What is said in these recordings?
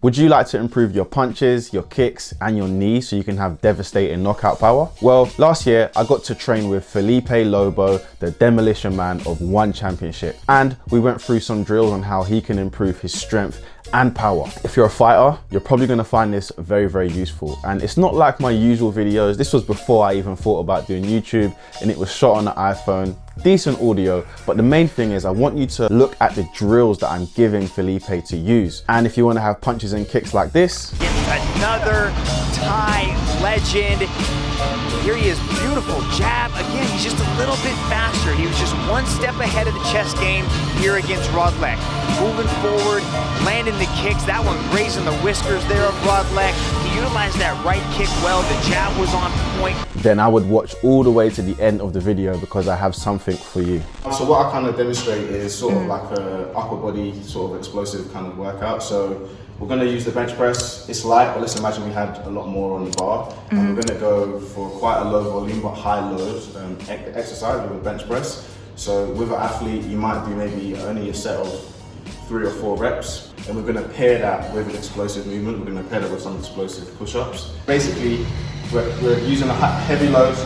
Would you like to improve your punches, your kicks, and your knees so you can have devastating knockout power? Well, last year I got to train with Felipe Lobo, the Demolition Man of One Championship, and we went through some drills on how he can improve his strength and power. If you're a fighter, you're probably gonna find this very, very useful. And it's not like my usual videos. This was before I even thought about doing YouTube, and it was shot on the iPhone. Decent audio, but the main thing is I want you to look at the drills that I'm giving Felipe to use. And if you want to have punches and kicks like this. It's another Thai legend. Here he is, beautiful jab. Again, he's just a little bit faster. He was just one step ahead of the chess game here against Rodlek. Moving forward, landing the kicks. That one grazing the whiskers there of Rodlek. He utilized that right kick well. The jab was on point. Then I would watch all the way to the end of the video because I have something for you. So what I kind of demonstrate is sort of like a upper body sort of explosive kind of workout. So we're going to use the bench press. It's light, but let's imagine we had a lot more on the bar. And we're going to go for quite a low volume but high load exercise with a bench press. So with an athlete, you might do maybe only a set of 3 or 4 reps. And we're going to pair that with an explosive movement. We're going to pair that with some explosive push-ups. Basically, we're using a heavy load,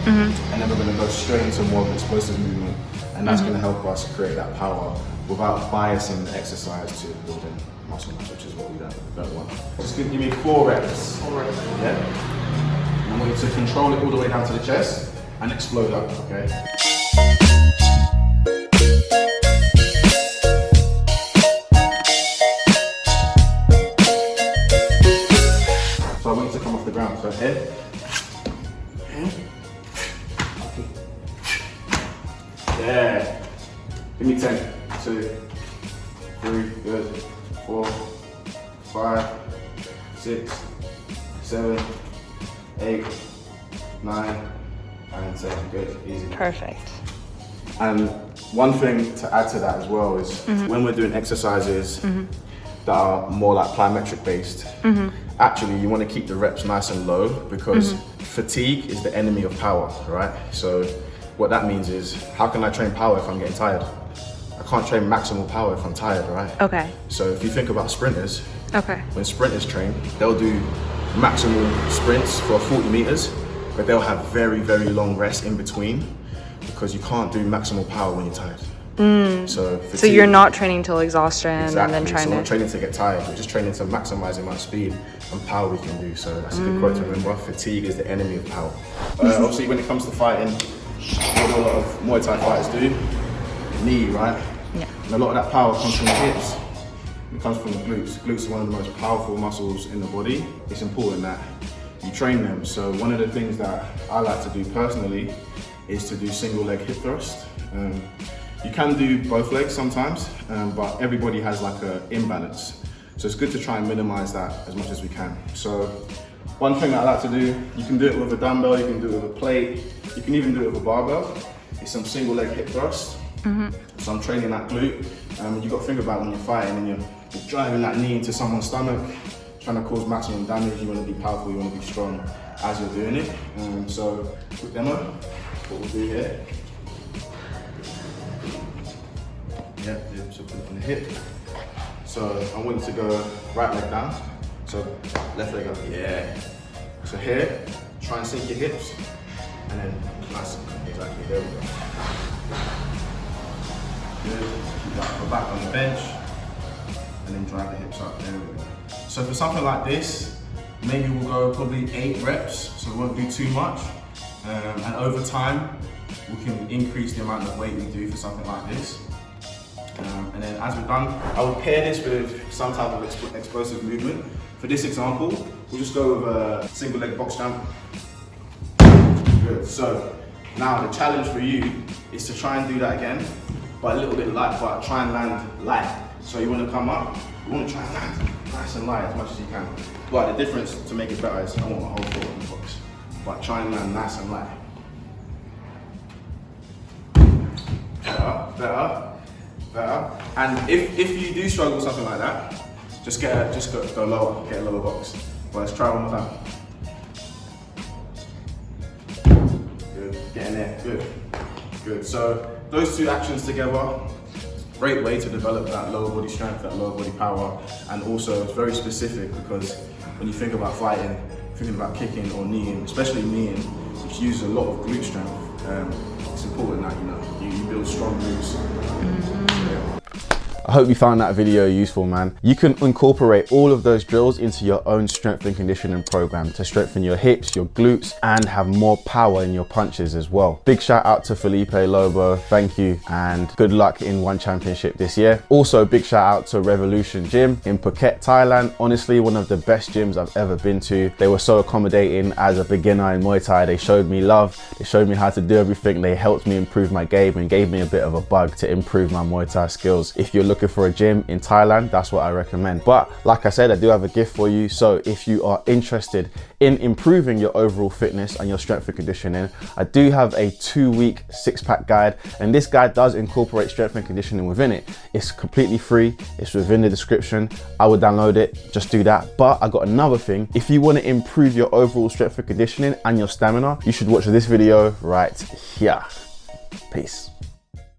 and then we're going to go straight into more of an explosive movement. And that's going to help us create that power without biasing the exercise to building muscle mass, which is what we don't want. Just give me 4 reps. 4 reps. Yeah. And I want you to control it all the way down to the chest and explode up, okay? So I want you to come off the ground. So head. Yeah. Give me 10, 2, 3, good. 4, 5, 6, 7, 8, 9, and 10. Good, easy. Perfect. And one thing to add to that as well is when we're doing exercises that are more like plyometric based, actually you want to keep the reps nice and low because fatigue is the enemy of power, right? So what that means is, how can I train power if I'm getting tired? I can't train maximal power if I'm tired, right? Okay. So if you think about sprinters, Okay. when sprinters train, they'll do maximal sprints for 40 meters, but they'll have very, very long rests in between because you can't do maximal power when you're tired. So you're not training till exhaustion exactly. and then trying so we're to... training to get tired. We're just training to maximize the amount of speed and power we can do. So that's a good quote to remember. Fatigue is the enemy of power. Obviously, when it comes to fighting, what a lot of Muay Thai fighters do, knee, right? Yeah. And a lot of that power comes from the hips. It comes from the glutes. Glutes are one of the most powerful muscles in the body. It's important that you train them. So one of the things that I like to do personally is to do single leg hip thrust. You can do both legs sometimes, but everybody has like an imbalance. So it's good to try and minimize that as much as we can. So one thing that I like to do, you can do it with a dumbbell, you can do it with a plate, you can even do it with a barbell. It's some single leg hip thrust. So I'm training that glute. You've got to think about when you're fighting and you're driving that knee into someone's stomach, trying to cause maximum damage. You want to be powerful, you want to be strong as you're doing it. So quick demo, what we'll do here. Yeah, so put it on the hip. So I want you to go right leg down. So left leg up, yeah. So here, try and sink your hips. And then nice, exactly, there we go. Good, keep that back on the bench. And then drive the hips up, there we go. So for something like this, maybe we'll go probably 8 reps, so we won't do too much. And over time, we can increase the amount of weight we do for something like this. And then as we're done, I will pair this with some type of explosive movement. For this example, we'll just go with a single leg box jump. Good, so now the challenge for you is to try and do that again, but a little bit light, but try and land light. So you want to come up, you want to try and land nice and light as much as you can. But the difference to make it better is I want my whole foot in the box, but try and land nice and light. Better, better. Better. And if you do struggle with something like that, just go lower, get a lower box. But let's try one more time. Good, get in there, good. Good, so those 2 actions together great way to develop that lower body strength, that lower body power, and also it's very specific because when you think about fighting, thinking about kicking or kneeing, especially kneeing, which uses a lot of glute strength, it's important that you build strong glutes. I hope you found that video useful, man. You can incorporate all of those drills into your own strength and conditioning program to strengthen your hips, your glutes, and have more power in your punches as well. Big shout out to Felipe Lobo. Thank you and good luck in One Championship this year. Also, big shout out to Revolution Gym in Phuket, Thailand. Honestly, one of the best gyms I've ever been to. They were so accommodating as a beginner in Muay Thai. They showed me love. They showed me how to do everything. They helped me improve my game and gave me a bit of a bug to improve my Muay Thai skills. If you're looking for a gym in Thailand, that's what I recommend. But like I said, I do have a gift for you. So if you are interested in improving your overall fitness and your strength and conditioning, I do have a 2-week 6-pack guide, and this guide does incorporate strength and conditioning within it. It's completely free. It's within the description. I would download it, just do that. But I got another thing. If you want to improve your overall strength and conditioning and your stamina, you should watch this video right here. Peace.